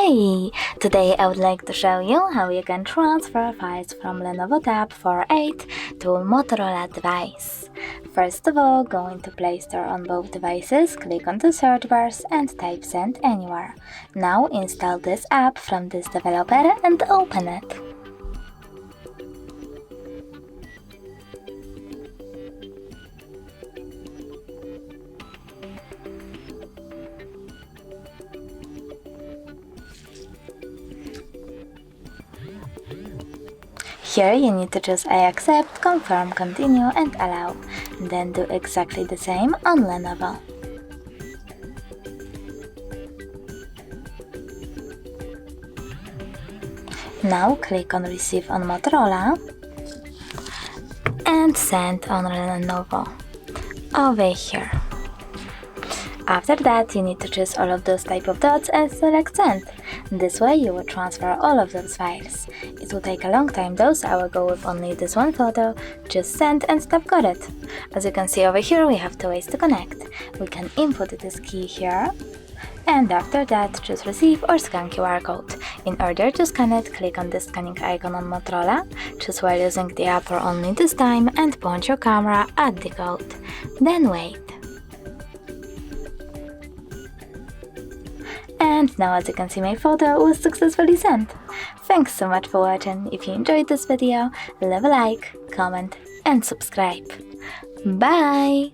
Hey! Today I would like to show you how you can transfer files from Lenovo TAB 4.8 to Motorola Device. First of all, go into Play Store on both devices, click on the search bars and type Send Anywhere. Now install this app from this developer and open it. Here you need to choose I accept, confirm, continue and allow. Then do exactly the same on Lenovo. Now click on Receive on Motorola and Send on Lenovo over here. After that, you need to choose all of those type of dots and select Send. This way you will transfer all of those files. It will take a long time though, so I will go with only this one photo. Just send and stop got it. As you can see over here, we have two ways to connect. We can input this key here, and after that choose receive or scan QR code. In order to scan it, click on the scanning icon on Motorola, choose while using the app or only this time and point your camera at the code. Then wait. And now, as you can see, my photo was successfully sent. Thanks so much for watching. If you enjoyed this video, leave a like, comment and subscribe. Bye!